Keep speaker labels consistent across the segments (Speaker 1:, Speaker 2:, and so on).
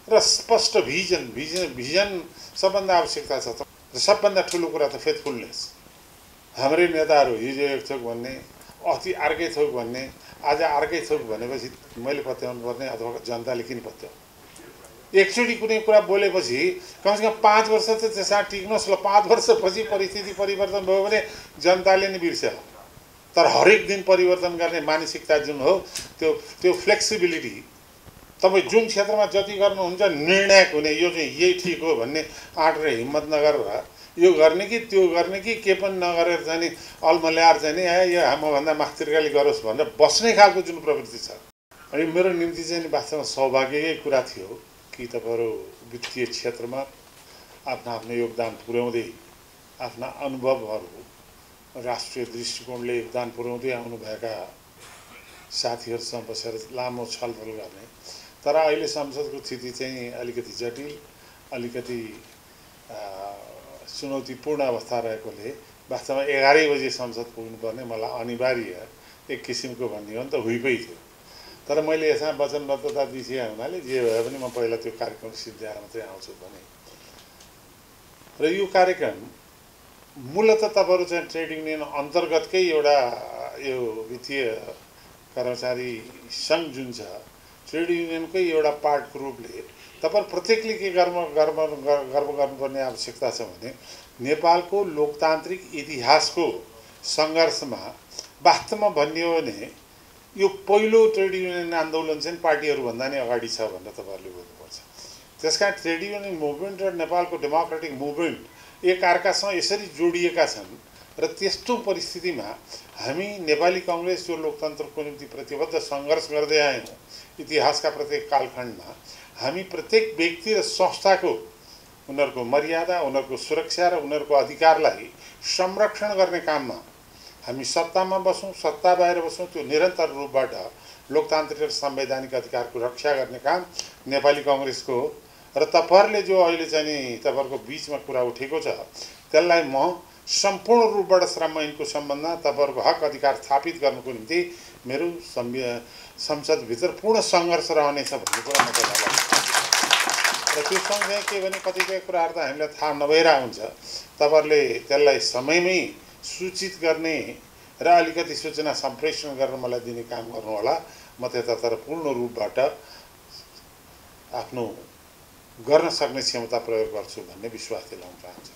Speaker 1: र स्पष्ट भिजन सबभन्दा आवश्यकता छ। र सबभन्दा ठुलो कुरा त फेथफुलनेस। हाम्रै नेताहरू हिजो एक थोक भन्ने, अस्ति अर्कै थोक भन्ने, आज अर्कै थोक भनेपछि मैले पत्याउनु पर्ने अथवा जनताले किन पत्याउनु? एकचोटि कुनै कुरा बोलेपछि कमसेकम 5 वर्ष त त्यसमा टिक्नुहोस्। ल 5 वर्षपछि परिस्थिति परिवर्तन भयो भने जनताले नै बिर्स्यो। तर हरेक दिन परिवर्तन गर्ने मानसिकता जुन हो त्यो फ्लेक्सिबिलिटी, तपाईँ जुन क्षेत्रमा जति गर्नुहुन्छ निर्णायक हुने, यो चाहिँ यही ठिक हो भन्ने आँट र हिम्मत नगरेर यो गर्ने कि त्यो गर्ने कि के पनि नगरेर चाहिँ नि अल्मल्याएर चाहिँ नि यो मभन्दा माथितिरकाले गरोस् भनेर बस्ने खालको जुन प्रवृत्ति छ। अनि मेरो निम्ति चाहिँ नि वास्तवमा सौभाग्यकै कुरा थियो कि तपाईँहरू वित्तीय क्षेत्रमा आफ्नो आफ्नो योगदान पुर्याउँदै आफ्ना अनुभवहरू राष्ट्रिय दृष्टिकोणले योगदान पुर्याउँदै आउनुभएका साथीहरूसँग बसेर लामो छलफल गर्ने। तर अहिले संसदको स्थिति चाहिँ अलिकति जटिल, अलिकति चुनौतीपूर्ण अवस्था रहेकोले वास्तवमा 11 बजे संसद पुग्नुपर्ने मलाई अनिवार्य एक किसिमको भन्ने हो नि त हुइपै थियो। तर मैले यसमा वचनबद्धता दिए हुनाले जे भए पनि म पहिला त्यो कार्यक्रम सिद्ध्याएर मात्रै आउँछु भने। र यो कार्यक्रम मूलतः तपाईँहरू चाहिँ ट्रेड युनियन अन्तर्गतकै एउटा यो वित्तीय कर्मचारी सङ्घ जुन छ, ट्रेड युनियनकै एउटा पार्टको रूपले तपाईँ प्रत्येकले के गर्व गर्नुपर्ने आवश्यकता छ भने नेपालको लोकतान्त्रिक इतिहासको सङ्घर्षमा वास्तवमा भन्ने हो भने यो पहिलो ट्रेड युनियन आन्दोलन चाहिँ पार्टीहरूभन्दा नै अगाडि छ भनेर तपाईँहरूले बुझ्नुपर्छ। त्यसकारण ट्रेड युनियन मुभमेन्ट र नेपालको डेमोक्रेटिक मुभमेन्ट एकअर्कासँग यसरी जोडिएका छन्। र त्यस्तो परिस्थितिमा हामी नेपाली काङ्ग्रेस जो लोकतन्त्रको निम्ति प्रतिबद्ध सङ्घर्ष गर्दै आयौँ इतिहासका प्रत्येक कालखण्डमा, हामी प्रत्येक व्यक्ति र संस्थाको उनीहरूको मर्यादा, उनीहरूको सुरक्षा र उनीहरूको अधिकारलाई संरक्षण गर्ने काममा हामी सत्तामा बसौँ, सत्ता बाहिर बसौँ, त्यो निरन्तर रूपबाट लोकतान्त्रिक र संवैधानिक अधिकारको रक्षा गर्ने काम नेपाली काङ्ग्रेसको हो। र तपाईँहरूले जो अहिले चाहिँ नि तपाईँहरूको बिचमा कुरा उठेको छ त्यसलाई म सम्पूर्ण रूपबाट श्रम ऐनको सम्बन्धमा तपाईँहरूको हक अधिकार स्थापित गर्नुको निम्ति मेरो संसदभित्र पूर्ण सङ्घर्ष रहनेछ भन्ने कुरा म तपाईँलाई लाग्छ। र त्यो सँगसँगै के भने कतिपय कुराहरू त हामीलाई थाहा नभएर हुन्छ, तपाईँहरूले त्यसलाई समयमै सूचित गर्ने र अलिकति सूचना सम्प्रेषण गर्न मलाई दिने काम गर्नुहोला। म त्यतातिर पूर्ण रूपबाट आफ्नो गर्न सक्ने क्षमता प्रयोग गर्छु भन्ने विश्वास दिलाउन चाहन्छु।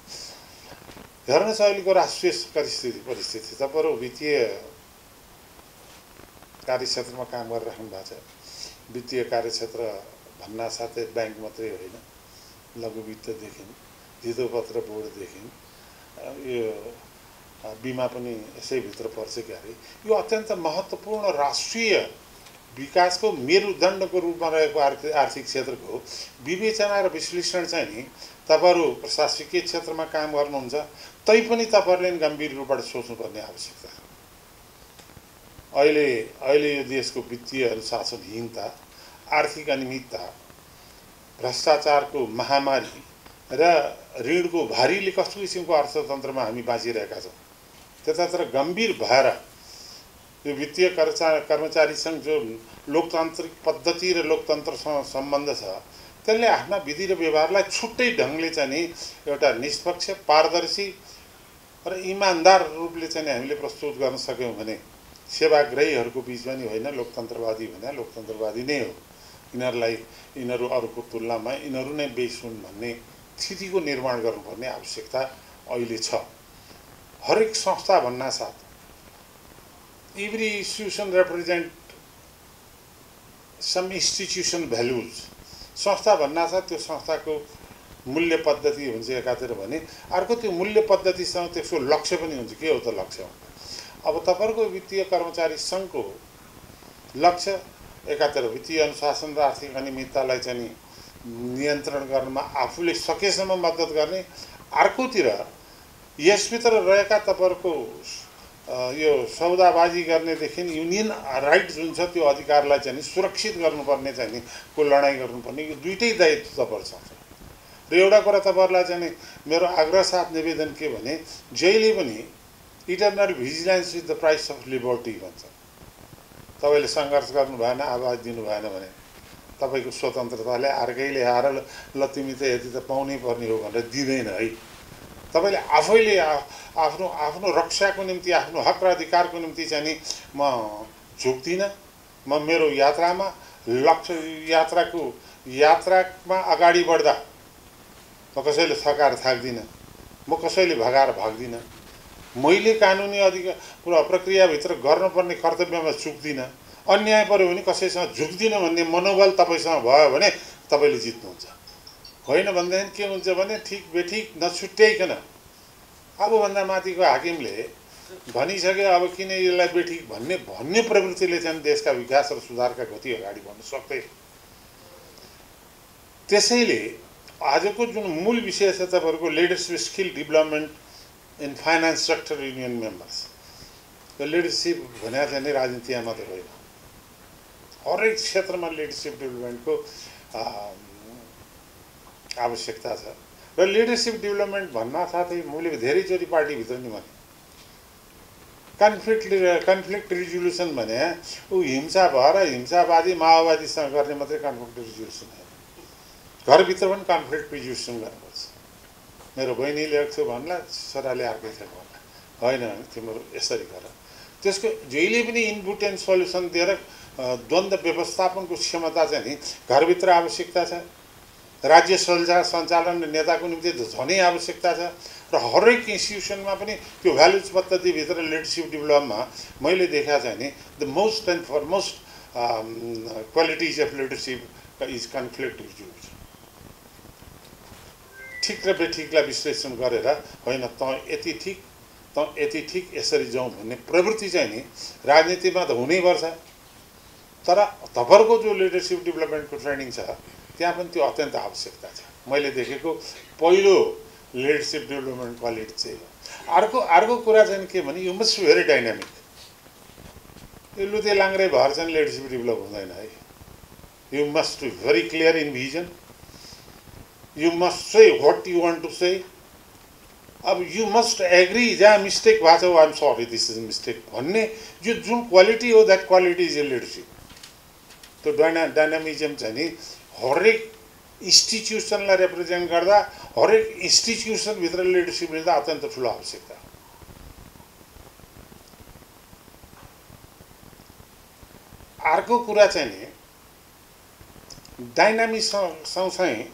Speaker 1: हेर्नुहोस् अहिलेको राष्ट्रिय परिस्थिति तपाईँहरू वित्तीय कार्यक्षेत्रमा काम गरिराख्नु भएको छ। वित्तीय कार्यक्षेत्र भन्नासाथै ब्याङ्क मात्रै होइन, लघु वित्तदेखि धितोपत्र बोर्डदेखि यो बिमा पनि यसैभित्र पर्छ क्यारे। यो अत्यन्त महत्त्वपूर्ण राष्ट्रिय विकासको मेरुदण्डको रूपमा रहेको आर्थिक क्षेत्रको विवेचना र विश्लेषण चाहिँ नि तपाईँहरू प्रशासकीय क्षेत्रमा काम गर्नुहुन्छ तैपनि तपाईँहरूले गम्भीर रूपबाट सोच्नुपर्ने आवश्यकता छ। अहिले यो देशको वित्तीय अनुशासनहीनता, आर्थिक अनियमितता, भ्रष्टाचारको महामारी र ऋणको भारीले कस्तो किसिमको अर्थतन्त्रमा हामी बाँचिरहेका छौँ। त्यतातिर गम्भीर भएर यो वित्तीय कर्मचारी सङ्घ जो लोकतान्त्रिक पद्धति र लोकतन्त्रसँग सम्बन्ध छ त्यसले आफ्ना विधि र व्यवहारलाई छुट्टै ढङ्गले चाहिँ नि एउटा निष्पक्ष, पारदर्शी र इमान्दार रूपले चाहिँ हामीले प्रस्तुत गर्न सक्यौँ भने सेवाग्राहीहरूको बिचमा नि होइन, लोकतन्त्रवादी भने लोकतन्त्रवादी नै हो, यिनीहरू अरूको तुलनामा यिनीहरू नै बेस हुन् भन्ने स्थितिको निर्माण गर्नुपर्ने आवश्यकता अहिले छ। हरेक संस्था भन्नासाथ every institution represent some institution values. संस्था भन्नासाथ त्यो संस्थाको मूल्य पद्धति हुन्छ एकातिर भने, अर्को त्यो मूल्य पद्धतिसँग त्यसको लक्ष्य पनि हुन्छ। के हो त लक्ष्य? अब तपाईँहरूको वित्तीय कर्मचारी सङ्घको लक्ष्य एकातिर वित्तीय अनुशासन र आर्थिक अनियमिततालाई चाहिँ नियन्त्रण गर्नमा आफूले सकेसम्म मद्दत गर्ने, अर्कोतिर यसभित्र रहेका तपाईँहरूको यो सौदाबाजी गर्नेदेखि युनियन राइट जुन छ त्यो अधिकारलाई चाहिँ सुरक्षित गर्नुपर्ने चाहिँ नि को लडाइँ गर्नुपर्ने, यो दुइटै दायित्व तपाईँहरूसँग छ। र एउटा कुरा तपाईँहरूलाई चाहिँ मेरो आग्रह साथ निवेदन के भने जहिले पनि eternal vigilance with the price of liberty भन्छ। तपाईँले सङ्घर्ष गर्नु भएन, आवाज दिनु भएन भने तपाईको स्वतन्त्रताले अर्कैले आएर ल तिमी त यति त पाउनै पर्ने हो भनेर दिँदैन है। तपाईले आफैले आफ्नो आफ्नो रक्षाको निम्ति आफ्नो हक र अधिकारको निम्ति चाहिँ नि म झुक्दिनँ। म मेरो यात्रामा यात्रामा अगाडि बढ्दा म कसैले थकाएर थाक्दिनँ, म कसैले भगाएर भाग्दिनँ। मैले कानुनी अधिकार प्रक्रियाभित्र गर्नुपर्ने कर्तव्यमा चुक्दिनँ। अन्याय पर्यो भने कसैसँग झुक्दिनँ भन्ने मनोबल तपाईसँग भयो भने तपाईले जित्नुहुन्छ। होइन भनेदेखि के हुन्छ भने ठिक बेठिक नछुट्याइकन आफूभन्दा माथिको हाकिमले भनिसक्यो अब किन यसलाई बेठिक भन्ने प्रवृत्तिले चाहिँ देशका विकास र सुधारका गति अगाडि बढ्न सक्दैन। त्यसैले आजको जुन मूल विषय छ तपाईहरुको leadership skill development in finance sector union members, यो लिडरशिप भने चाहिँ राजनीतिमा मात्र होइन, हरेक क्षेत्रमा लिडरशिप डेभलपमेन्टको आवश्यकता छ। र लिडरशिप डेभलपमेन्ट भन्न साथै मैले धेरैचोटि पार्टीभित्र नि भने कन्फ्लिक्ट रिजोल्युसन भने ऊ हिंसा भएर हिंसावादी माओवादीसँग गर्ने मात्रै कन्फ्लिक्ट रिजोल्युसन होइन, घरभित्र पनि कन्फ्लिक्ट रिजोल्युसन गर्नुपर्छ। मेरो बहिनी ल्याएको थियो भन्ला, छोराले अर्कै थियो भन्ला, होइन तिम्रो यसरी गर। त्यसको जहिले पनि इनपुट एन्ड सल्युसन दिएर द्वन्द्व व्यवस्थापनको क्षमता चाहिँ नि घरभित्र आवश्यकता छ। राज्य सञ्चालन नेताको निम्ति झनै आवश्यकता छ। र हरेक इन्स्टिट्युसनमा पनि त्यो भ्यालुज पद्धतिभित्र लिडरसिप डेभलपमा मैले देखा चाहिँ नि the most and foremost qualities of leadership is conflict resolution. ठिक र बेठिकलाई विश्लेषण गरेर होइन त यति ठिक त यति ठिक यसरी जाउँ भन्ने प्रवृत्ति चाहिँ नि राजनीतिमा त हुनैपर्छ। तर तपाईहरुको जो लिडरसिप डेभलपमेन्टको ट्रेनिङ छ त्यहाँ पनि त्यो अत्यन्त आवश्यकता छ। मैले देखेको पहिलो लिडरसिप डेभलपमेन्ट क्वालिटी चाहिँ अर्को कुरा चाहिँ के भने you must be very dynamic. यो लुते लाङ्ग्रे भएर चाहिँ लिडरसिप डेभलप हुँदैन है। You must be very clear in vision, you must say what you want to say. अब यु मस्ट एग्री जहाँ मिस्टेक भएको छ I am sorry this is mistake भन्ने यो जुन क्वालिटी हो that quality is a leadership. त्यो dynamism चाहिँ नि हरेक इन्स्टिट्युसनलाई रिप्रेजेन्ट गर्दा हरेक इन्स्टिट्युसनभित्र लिडरसिप लिँदा अत्यन्त ठुलो आवश्यकता हो। अर्को कुरा चाहिँ नि डाइनामिक सँगसँगै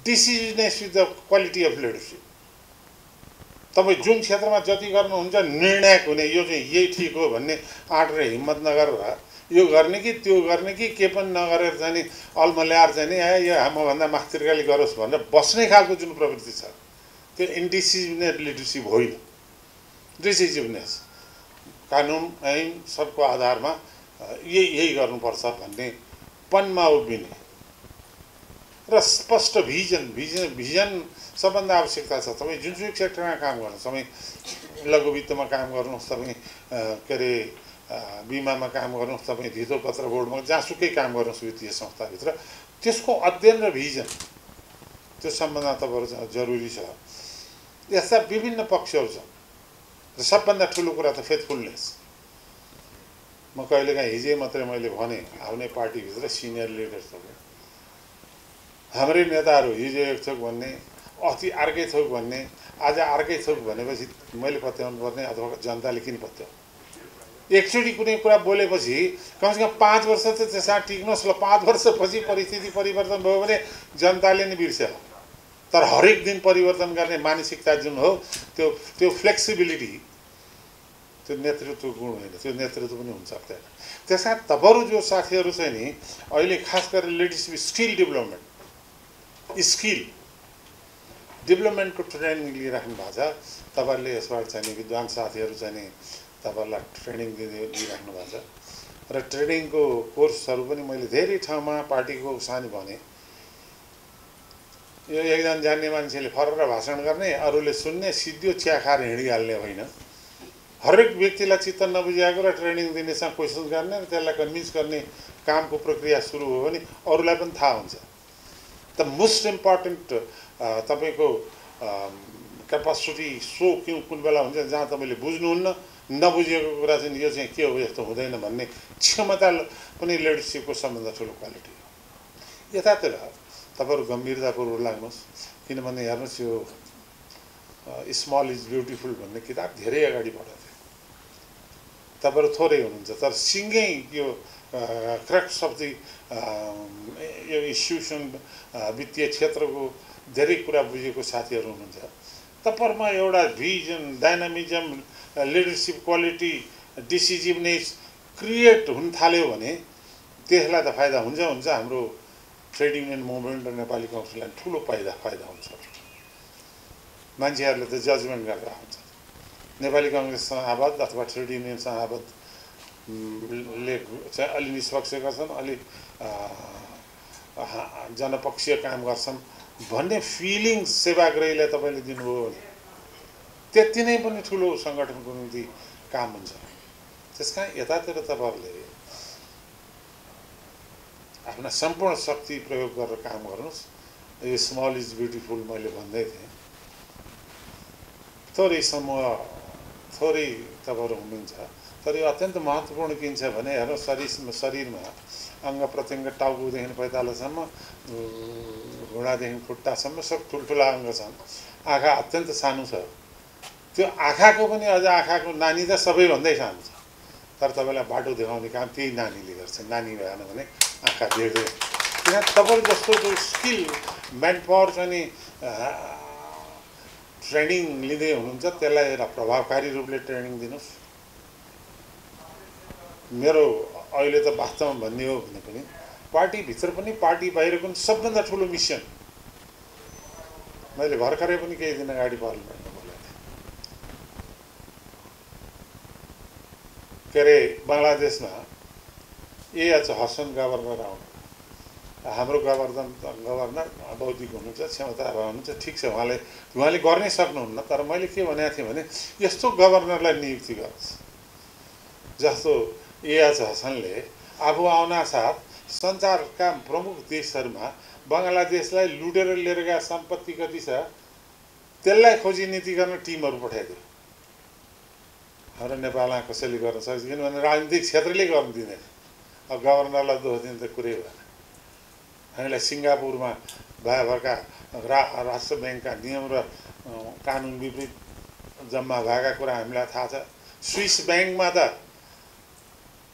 Speaker 1: decisiveness with the quality of leadership. तपाईँ जुन क्षेत्रमा जति गर्नुहुन्छ निर्णायक हुने यो चाहिँ यही ठिक हो भन्ने आँट र हिम्मत नगरेर यो गर्ने कि त्यो गर्ने कि के पनि नगरेर चाहिँ नि अल्मल्याएर चाहिँ नि यो मभन्दा माथितिरकाले गरोस् भनेर बस्ने खालको जुन प्रवृत्ति छ त्यो इन्डिसिजनेस लिडरसिप होइन। डिसिजिभनेस कानुन ऐन सबको आधारमा यही गर्नुपर्छ भन्ने पनमा उभिने र स्पष्ट भिजन सबभन्दा आवश्यकता छ। तपाईँ जुनसुकै क्षेत्रमा काम गर्नुहोस्, तपाईँ लघु वित्तमा काम गर्नुहोस्, तपाईँ के अरे बिमामा काम गर्नुहोस्, तपाईँ धितो पत्र बोर्डमा जहाँसुकै काम गर्नुहोस् वित्तीय संस्थाभित्र, त्यसको अध्ययन र भिजन त्यो सम्बन्धमा तपाईँहरू जरुरी छ। यस्ता विभिन्न पक्षहरू छन् र सबभन्दा ठुलो कुरा त फेथफुलनेस। म कहिलेकाहीँ हिजै मात्रै मैले भने आफ्नै पार्टीभित्र सिनियर लिडर्सहरू हाम्रै नेताहरू हिजो एक थोक भन्ने, अस्ति अर्कै थोक भन्ने, आज अर्कै थोक भनेपछि मैले पत्याउनु पर्ने अथवा जनताले किन पत्याउ? एकचोटि कुनै कुरा बोलेपछि कमसेकम 5 वर्ष त त्यसमा टिक्नुहोस्। ल 5 वर्षपछि परिस्थिति परिवर्तन भयो भने जनताले नै बिर्स्यो। तर हरेक दिन परिवर्तन गर्ने मानसिकता जुन हो त्यो फ्लेक्सिबिलिटी त्यो नेतृत्व गुण होइन, त्यो नेतृत्व पनि हुन सक्दैन। त्यसकारण तपाईँहरू जो साथीहरू चाहिँ नि अहिले खास गरेर लिडरसिप स्किल डेभलपमेन्टको ट्रेनिङ लिइराख्नु भएको छ। तपाईँहरूले यसबाट चाहिँ नि विद्वान साथीहरू चाहिँ नि तपाईँहरूलाई ट्रेनिङ दिइराख्नु भएको छ र ट्रेनिङको कोर्सहरू पनि मैले धेरै ठाउँमा पार्टीको सानी भने यो एकजना जान्ने मान्छेले फरर भाषण गर्ने, अरूले सुन्ने, सिद्धो चिया खाएर हिँडिहाल्ने होइन। हरेक व्यक्तिलाई चित्त नबुझाएको र ट्रेनिङ दिनेसँग क्वेसन गर्ने र त्यसलाई कन्भिन्स गर्ने कामको प्रक्रिया सुरु हो भने अरूलाई पनि थाहा हुन्छ। द मोस्ट इम्पोर्टेन्ट तपाईँको क्यापासिटी सो कुन बेला हुन्छ जहाँ तपाईँले बुझ्नुहुन्न नबुझेको कुरा चाहिँ यो चाहिँ के हो यस्तो हुँदैन भन्ने क्षमता पनि लिडरसिपको सबभन्दा ठुलो क्वालिटी हो। यतातिर तपाईँहरू गम्भीरतापूर्वक लाग्नुहोस्, किनभने हेर्नुहोस् यो स्मल इज ब्युटिफुल भन्ने किताब धेरै अगाडि बढेको थियो। तपाईँहरू थोरै हुनुहुन्छ, तर सिँगै यो क्रक्स अफ दि यो इन्स्टिट्युसन वित्तीय क्षेत्रको धेरै कुरा बुझेको साथीहरू हुनुहुन्छ। तपाईँहरूमा एउटा vision, dynamism, leadership quality, decisiveness create हुन थाल्यो भने त्यसलाई त फाइदा हुन्छ हुन्छ। हाम्रो ट्रेड युनियन मुभमेन्ट र नेपाली काउन्सिललाई ठुलो फाइदा हुन्छ। मान्छेहरूले त जजमेन्ट गरेर हुन्छ नेपाली काङ्ग्रेससँग आबद्ध अथवा ट्रेड युनियनसँग आबद्धले चाहिँ अलि निष्पक्ष गर्छन्, अलि जनपक्षीय काम गर्छन् भन्ने फिलिङ सेवाग्राहीलाई तपाईँले दिनुभयो भने त्यति नै पनि ठुलो सङ्गठनको निम्ति काम हुन्छ। त्यस कारण यतातिर तपाईँहरूले आफ्ना सम्पूर्ण शक्ति प्रयोग गरेर काम गर्नुहोस्। यो स्मल इज ब्युटिफुल मैले भन्दै थिएँ। थोरै समूह, थोरै तपाईँहरू हुनुहुन्छ, तर यो अत्यन्त महत्त्वपूर्ण किन छ भने हेर्नु शरीरमा अङ्ग प्रत्यङ्ग टाउकोदेखि पैतालासम्म, घुँडादेखि खुट्टासम्म सब ठुल्ठुला अङ्ग छन्। आँखा अत्यन्त सानो छ, त्यो आँखाको पनि अझ आँखाको नानी त सबैभन्दै सानो छ, तर तपाईँलाई बाटो देखाउने काम त्यही नानीले गर्छ। नानी भएन भने आँखा देख्दैन। किन तपाईँ जस्तो त्यो स्किल म्यान पावर चाहिँ नि ट्रेनिङ लिँदै हुनुहुन्छ, त्यसलाई एउटा प्रभावकारी रूपले ट्रेनिङ दिनुहोस्। मेरो अहिले त वास्तवमा भन्ने हो भने पनि पार्टीभित्र पनि पार्टी बाहिर पनि सबभन्दा ठुलो मिसन मैले भर्खरै पनि केही दिन अगाडि पार्लिमेन्टमा बोलेको थिएँ। के अरे बङ्गलादेशमा एएच हसन गभर्नर आउनु, हाम्रो गभर्नर बौद्धिक हुनुहुन्छ, क्षमता हुनुहुन्छ, ठिक छ, उहाँले गर्नै सक्नुहुन्न। तर मैले के भनेको थिएँ भने यस्तो गभर्नरलाई नियुक्ति गर्नुहोस् जस्तो एएच हसनले आफू आउनासाथ संसारका प्रमुख देशहरूमा बङ्गलादेशलाई लुटेर लिएर गए सम्पत्ति कति छ त्यसलाई खोजी नीति गर्न टिमहरू पठाइदियो। हाम्रो नेपालमा कसैले गर्न सक्छ, किनभने राजनीतिक क्षेत्रले गर्न दिँदैन। अब गभर्नरलाई दोष दिने त कुरै भएन। हामीलाई सिङ्गापुरमा भएका राष्ट्र ब्याङ्कका नियम र कानुन विपरीत जम्मा भएका कुरा हामीलाई थाहा छ। स्विस ब्याङ्कमा त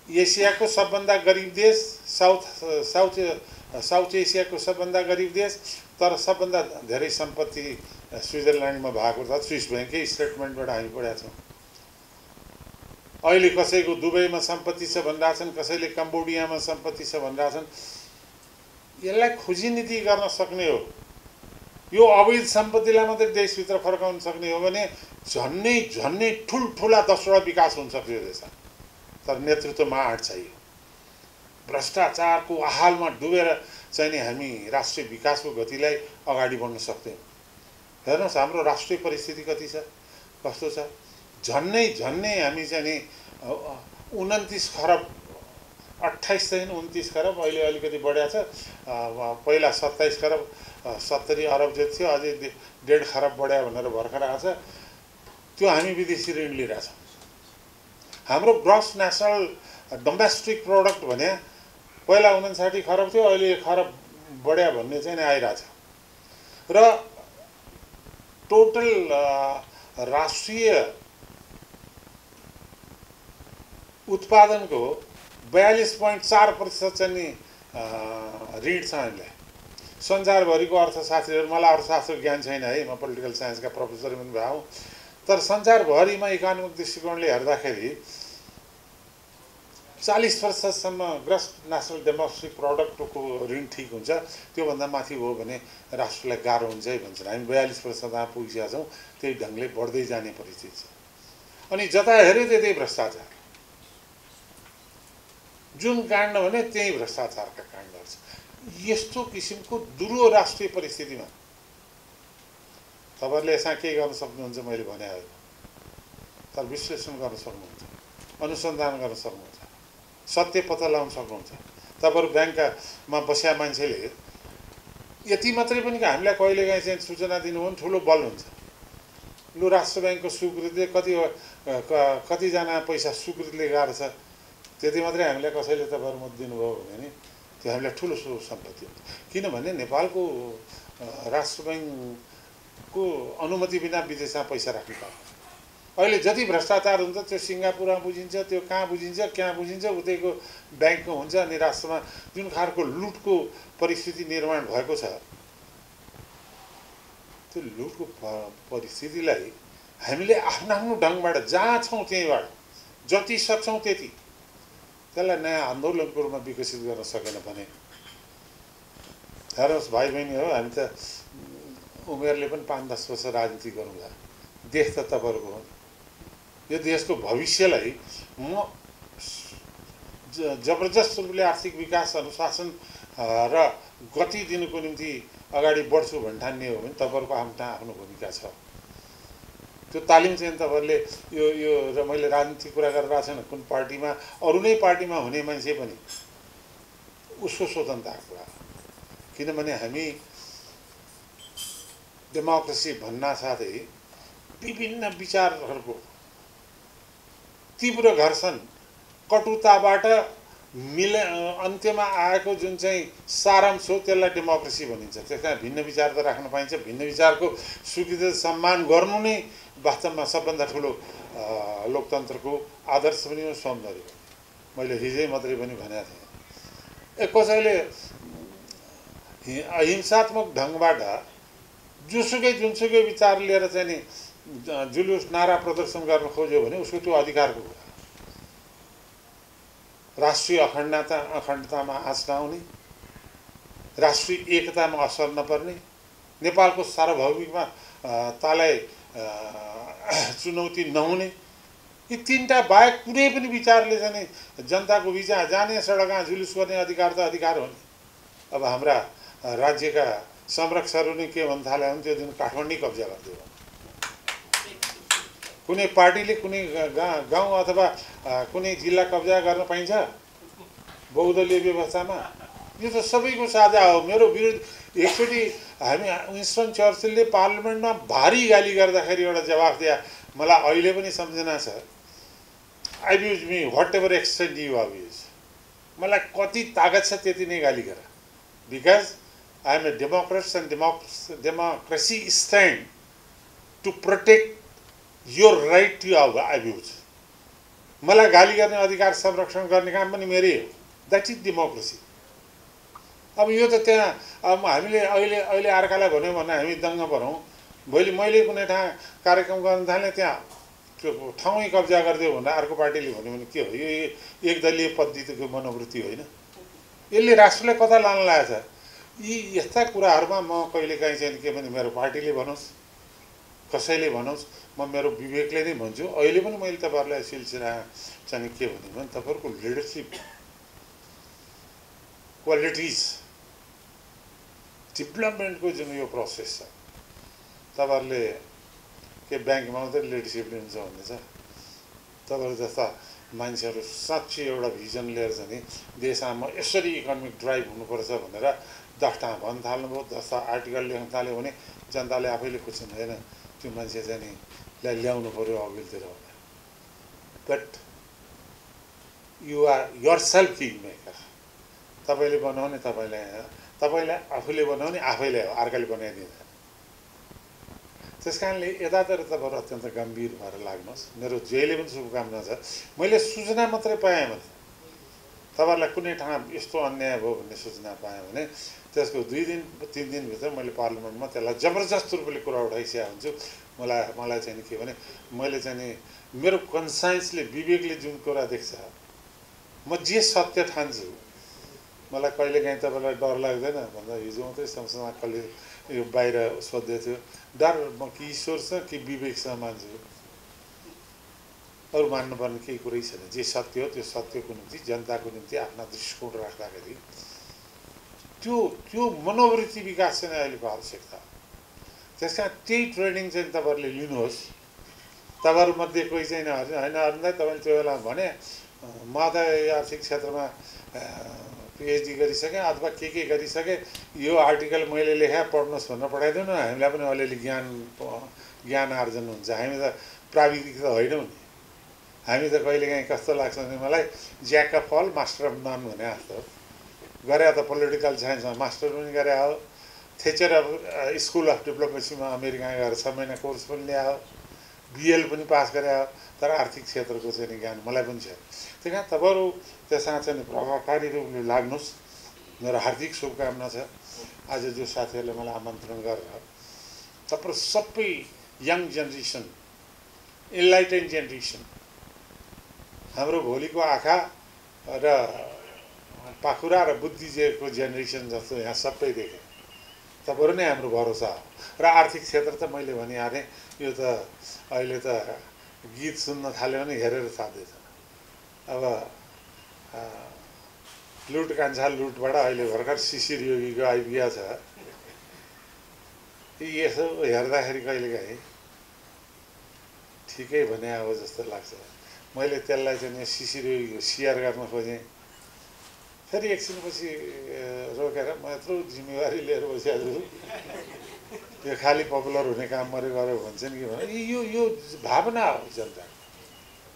Speaker 1: एसियाको सबभन्दा गरिब देश, साउथ एसियाको सबभन्दा गरिब देश, तर सबभन्दा धेरै सम्पत्ति स्विजरल्यान्डमा भएको छ। स्विस ब्याङ्ककै स्टेटमेन्टबाट हामी पढेका छौँ। अहिले कसैको दुबईमा सम्पत्ति छ भनिरहेछन्, कसैले कम्बोडियामा सम्पत्ति छ भनिरहेछन्। यसलाई खोजी नीति गर्न सक्ने हो, यो अवैध सम्पत्तिलाई मात्रै देशभित्र फर्काउन सक्ने हो भने झन्नै ठुल्ठुला 10वटा विकास हुन सक्छ यो देशमा। तर नेतृत्वमा आँट चाहियो। भ्रष्टाचारको आहालमा डुबेर चाहिँ नि हामी राष्ट्रिय विकासको गतिलाई अगाडि बढ्न सक्दैनौँ। हेर्नुहोस् हाम्रो राष्ट्रिय परिस्थिति कति छ, कस्तो छ। झन्नै हामी चाहिँ नि 29 खरब 28 चाहिँ 29 खरब, अहिले अलिकति बढ्या छ। पहिला 27 खरब 70 अरब जति थियो, अझै 1.5 खरब बढ्या भनेर भर्खर आएको छ। त्यो हामी विदेशी ऋण लिइरहेछौँ। हाम्रो ग्रस नेसनल डोमेस्टिक प्रोडक्ट भने पहिला 59 खरब थियो, अहिले 1 खरब बढ्या भन्ने चाहिँ आइरहेछ। र टोटल राष्ट्रिय उत्पादनको 42.4% चाहिँ नि ऋण छ हामीलाई। संसारभरिको अर्थशास्त्रीहरू, मलाई अर्थशास्त्र ज्ञान छैन है, म पोलिटिकल साइन्सका प्रोफेसर पनि भए हौँ, तर संसारभरिमा इकोनोमिक दृष्टिकोणले हेर्दाखेरि 40%सम्म ग्रस नेसनल डोमेस्टिक प्रोडक्टको ऋण ठिक हुन्छ। त्योभन्दा माथि हो भने राष्ट्रलाई गाह्रो हुन्छ है भन्छन्। हामी 42%मा पुगिसकेका छौँ। त्यही ढङ्गले बढ्दै जाने परिस्थिति छ। अनि जता हेऱ्यो त्यतै भ्रष्टाचार, जुन काण्ड भने त्यही भ्रष्टाचारका काण्डहरू छ। यस्तो किसिमको दुरूह राष्ट्रिय परिस्थितिमा तपाईँहरूले यसमा के गर्न सक्नुहुन्छ मैले भने होइन, तर विश्लेषण गर्न सक्नुहुन्छ, अनुसन्धान गर्न सक्नुहुन्छ, सत्य पत्ता लगाउन सक्नुहुन्छ। तपाईँहरू ब्याङ्कमा बस्या मान्छेले यति मात्रै पनि हामीलाई कहिलेकाहीँ चाहिँ सूचना दिनुभयो भने ठुलो बल हुन्छ। लु राष्ट्र ब्याङ्कको स्वीकृतिले कतिजना पैसा स्वीकृतिले गएको छ, त्यति मात्रै हामीलाई कसैले तपाईँहरू दिनुभयो भने नि त्यो हामीलाई ठुलो सम्पत्ति हुन्छ। किनभने नेपालको राष्ट्र ब्याङ्कको अनुमति बिना विदेशमा पैसा राख्नु पर्दैन। अहिले जति भ्रष्टाचार हुन्छ त्यो सिङ्गापुरमा बुझिन्छ, त्यो कहाँ बुझिन्छ उतैको ब्याङ्कमा हुन्छ। अनि राष्ट्रमा जुन खालको लुटको परिस्थिति निर्माण भएको छ, त्यो लुटको परिस्थितिलाई हामीले आफ्नो ढङ्गबाट जहाँ छौँ त्यहीँबाट जति सक्छौँ त्यति त्यसलाई नयाँ आन्दोलनको रूपमा विकसित गर्न सकेन भने हेर्नुहोस् भाइ बहिनी हो, हामी त उमेरले पनि 5-10 वर्ष राजनीति गरौँला। देश त तपाईँहरूको हो। यो देशको भविष्यलाई म जबरजस्त रूपले आर्थिक विकास, अनुशासन र गति दिनुको निम्ति अगाडि बढ्छु भन्न ठान्ने हो भने तपाईँहरूको आफ्नो भूमिका छ। त्यो तालिम चाहिँ तपाईँहरूले यो र मैले राजनीतिक कुरा गरेर आएको छैन, कुन पार्टीमा अरू नै पार्टीमा हुने मान्छे पनि उसको स्वतन्त्रताको कुरा। किनभने हामी डेमोक्रेसी भन्ना साथै विभिन्न विचारहरूको तीव्र घर्षण, कटुताबाट अन्त्यमा आएको जुन चाहिँ सारांश हो त्यसलाई डेमोक्रेसी भनिन्छ। त्यस कारण भिन्न विचार त राख्न पाइन्छ। भिन्न विचारको स्वीकृति सम्मान गर्नु नै वास्तवमा सबभन्दा ठुलो लोकतन्त्रको आदर्श पनि हो, सौन्दर्य। मैले हिजै मात्रै पनि भनेको थिएँ, कसैले अहिंसात्मक ढङ्गबाट जुनसुकै विचार लिएर चाहिँ नि जुलुस नारा प्रदर्शन गर्न खोज्यो भने उसको त्यो अधिकारको कुरा। राष्ट्रिय अखण्डतामा आँच नआउने, राष्ट्रिय एकतामा असर नपर्ने, नेपालको सार्वभौमिकमा तालाई चुनौती नहुने, यी तीनटा बाहेक कुनै पनि विचारले चाहिँ जनताको बिचमा जाने, सडकमा जुलुस गर्ने अधिकार त अधिकार हो नि। अब हाम्रा राज्यका संरक्षकहरू नै के भन्न थाले भने त्यो दिन काठमाडौँ कब्जा गरिदियो। कुनै पार्टीले कुनै गाउँ अथवा कुनै जिल्ला कब्जा गर्न पाइन्छ बहुदलीय व्यवस्थामा? यो त सबैको साझा हो। मेरो विरुद्ध एकचोटि हामी विन्स्टन चर्चिलले पार्लिमेन्टमा भारी गाली गर्दाखेरि एउटा जवाफ दिए, मलाई अहिले पनि सम्झना छ। Abuse me whatever extent you abuse. मलाई कति तागत छ त्यति नै गाली गर, because I am a democrat and democracy stand to protect your right to abuse. मलाई गाली गर्ने अधिकार संरक्षण गर्ने काम पनि मेरै हो। That is democracy. अब यो त त्यहाँ अब हामीले अहिले अर्कालाई भन्यो भने हामी दङ्ग भरौँ। भोलि मैले कुनै ठाउँ कार्यक्रम गर्न थालेँ, त्यहाँ त्यो ठाउँै कब्जा गरिदियो भनेर अर्को पार्टीले भन्यो भने के हो? यो एकदलीय पद्धतिको मनोवृत्ति होइन। यसले राष्ट्रलाई कता लान लागेको छ? यी यस्ता कुराहरूमा म कहिलेकाहीँ चाहिँ के भने मेरो पार्टीले भनोस्, कसैले भनोस्, म मेरो विवेकले नै भन्छु। अहिले पनि मैले तपाईँहरूलाई सिलसिला चाहिँ के भने तपाईँहरूको लिडरसिप क्वालिटिज डेभलपमेन्टको जुन यो प्रोसेस छ, तपाईँहरूले के ब्याङ्कमा मात्रै लिडरसिप लिनुहुन्छ भन्ने छ? तपाईँहरू जस्ता मान्छेहरू साँच्चै एउटा भिजन लिएर चाहिँ देशमा म यसरी इकोनोमिक ड्राइभ हुनुपर्छ भनेर 10 ठाउँ भन्न थाल्नुभयो, 10 आर्टिकल लेख्न थाल्यो भने जनताले आफैले खोज्नु भएन। त्यो मान्छे चाहिँ नि ल्याउनु पऱ्यो अघिल्तिर। But you are yourself king maker. तपाईँले बनाउने तपाईँलाई आफूले बनाउने आफैले हो, अर्काले बनाइदिँदैन। त्यस कारणले यतातिर तपाईँहरू अत्यन्त गम्भीर भएर लाग्नुहोस्। मेरो जहिले पनि शुभकामना छ। मैले सूचना मात्रै पाएँ भने, तपाईँहरूलाई कुनै ठाउँ यस्तो अन्याय भयो भन्ने सूचना पाएँ भने त्यसको 2-3 दिनभित्र मैले पार्लिमेन्टमा त्यसलाई जबरजस्त रूपले कुरा उठाइसकेको हुन्छु। मलाई चाहिँ के भने मैले चाहिँ नि मेरो कन्साइन्सले, विवेकले जुन कुरा देख्छ, म जे सत्य ठान्छु, मलाई कहिलेकाहीँ तपाईँलाई डर लाग्दैन भन्दा हिजो मात्रै संसदमा कसले यो बाहिर सोध्दै थियो, डर म कि ईश्वरसँग कि विवेकसँग मान्छु। अरू मान्नुपर्ने केही कुरै छैन। जे सत्य हो त्यो सत्यको निम्ति, जनताको निम्ति आफ्ना दृष्टिकोण राख्दाखेरि त्यो मनोवृत्ति विकास चाहिँ अहिलेको आवश्यकता हो। त्यस कारण त्यही ट्रेनिङ चाहिँ तपाईँहरूले लिनुहोस्। तपाईँहरूमध्ये कोही चाहिँ होइन अरूलाई तपाईँले त्यो बेला भने म त आर्थिक क्षेत्रमा पिएचडी गरिसकेँ अथवा के गरिसकेँ, यो आर्टिकल मैले लेखाएँ पढ्नुहोस् भनेर पठाइदिनु, हामीलाई पनि अलिअलि ज्ञान ज्ञान आर्जन हुन्छ। हामी त प्राविधिक त होइनौँ नि। हामी त कहिलेकाहीँ कस्तो लाग्छ भने मलाई jack of all master of none भने जस्तो गरे त पोलिटिकल साइन्समा मास्टर पनि गरे हो, थेचर अफ स्कुल अफ डिप्लोमेसीमा अमेरिका गएर 6 महिना कोर्स पनि ल्यायो, बिएल पनि पास गरे हो, तर आर्थिक क्षेत्रको चाहिँ ज्ञान मलाई पनि छैन। त्यही कारण तपाईँहरू त्यसमा चाहिँ प्रभावकारी रूपले लाग्नुहोस्, मेरो हार्दिक शुभकामना छ। आज जो साथीहरूले मलाई आमन्त्रण गरेर तपाईँहरू सबै यङ जेनेरेसन, इन्लाइटेन जेनेरेसन, हाम्रो भोलिको आँखा र पाखुरा र बुद्धिजीको जेनेरेसन जस्तो यहाँ सबै देखेँ। तपाईँहरू नै हाम्रो भरोसा हो। र आर्थिक क्षेत्र त मैले भनिहालेँ, यो त अहिले त गीत सुन्न थाल्यो भने हेरेर साध्यै छ। अब लुट कान्छा लुटबाट अहिले भर्खर शिशिर योगीको आइपुगेको छ। यसो हेर्दाखेरि कहिलेकाहीँ ठिकै भने हो जस्तो लाग्छ। मैले त्यसलाई चाहिँ शिशिर योगीको सियर गर्न खोजेँ, फेरि एकछिनपछि रोकेर म यत्रो जिम्मेवारी लिएर बसिहाल्छु, यो खालि पपुलर हुने काम मात्रै गऱ्यो भन्छन् कि भने यो भावना हो। जनता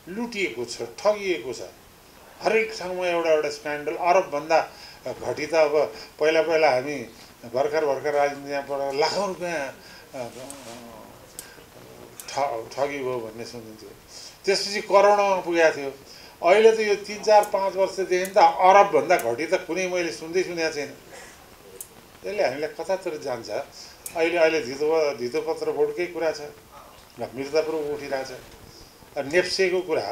Speaker 1: लुटिएको छ, ठगिएको छ। हरेक ठाउँमा एउटा स्क्यान्डल, अरबभन्दा घटी त अब पहिला हामी भर्खर राजनीतिबाट लाखौँ रुपियाँ ठगी भयो भन्ने सुनिन्थ्यो, त्यसपछि करोडौँमा पुगेको थियो। अहिले त यो 3-4-5 वर्षदेखि त अरबभन्दा घटी त कुनै मैले सुनेको छैन। त्यसले हामीलाई कतातिर जान्छ। अहिले धितोपत्र बोर्डकै कुरा छ, मिर्जापुर उठिरहेछ। नेप्सेको कुरा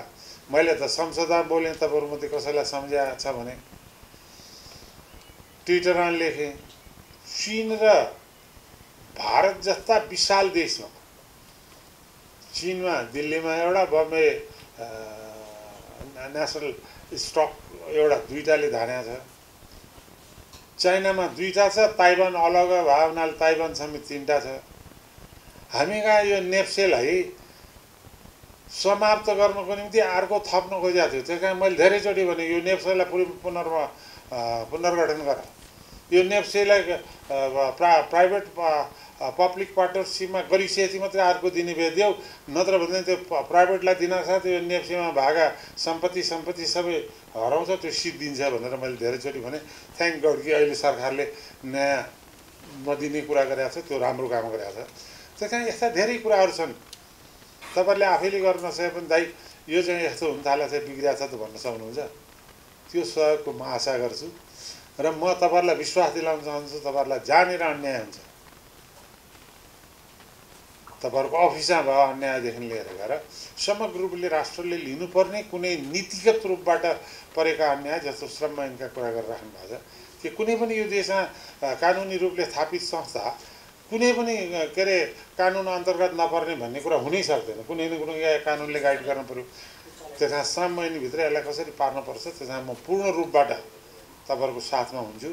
Speaker 1: मैले त संसदमा बोलेँ, तपाईँहरूमध्ये कसैलाई सम्झाएको छ भने ट्विटरमा लेखेँ, चीन र भारत जस्ता विशाल देशमा, चीनमा दिल्लीमा एउटा, बम्बे नेसनल स्टक एउटा 2टाले धानेको छ, चाइनामा 2टा छ, ताइवान अलग भयो हुनाले ताइवान समेत 3टा छ। हामी कहाँ यो नेप्सेलाई समाप्त गर्नको निम्ति अर्को थप्न खोजेको थियो। त्यस कारण मैले धेरैचोटि भने यो नेप्सेलाई पुनर्गठन गर, यो नेप्सेलाई प्राइभेट पब्लिक पार्टनरसिपमा गरिसकेपछि मात्रै अर्को दिने भेट्यौ, नत्र भने त्यो प्राइभेटलाई दिन साथ यो नेप्सेमा भागा सम्पत्ति सबै हराउँछ, त्यो सिद्धिन्छ भनेर मैले धेरैचोटि भने। थ्याङ्क गड कि अहिले सरकारले नयाँ नदिने कुरा गरेको छ, त्यो राम्रो काम गरेको छ। त्यस कारण यस्ता धेरै कुराहरू छन्, तपाईँहरूले आफैले गर्न नसके पनि दाइ यो चाहिँ यस्तो हुन थालेको छ, बिग्रिएको छ त भन्न सक्नुहुन्छ। त्यो सहयोगको म आशा गर्छु र म तपाईँहरूलाई विश्वास दिलाउन चाहन्छु, तपाईँहरूलाई जहाँनिर अन्याय हुन्छ, तपाईँहरूको अफिसमा भयो अन्यायदेखि लिएर गएर समग्र रूपले राष्ट्रले लिनुपर्ने कुनै नीतिगत रूपबाट परेका अन्याय, जस्तो श्रम ऐनका कुरा गरिराख्नु भएको छ, कि कुनै पनि यो देशमा कानुनी रूपले स्थापित संस्था कुनै पनि के अरे कानुन अन्तर्गत नपर्ने भन्ने कुरा हुनै सक्दैन। कुनै न कुनै कानुनले गाइड गर्नु पऱ्यो। त्यसमा श्रम ऐनभित्र यसलाई कसरी पार्नुपर्छ, त्यसमा म पूर्ण रूपबाट तपाईँहरूको साथमा हुन्छु।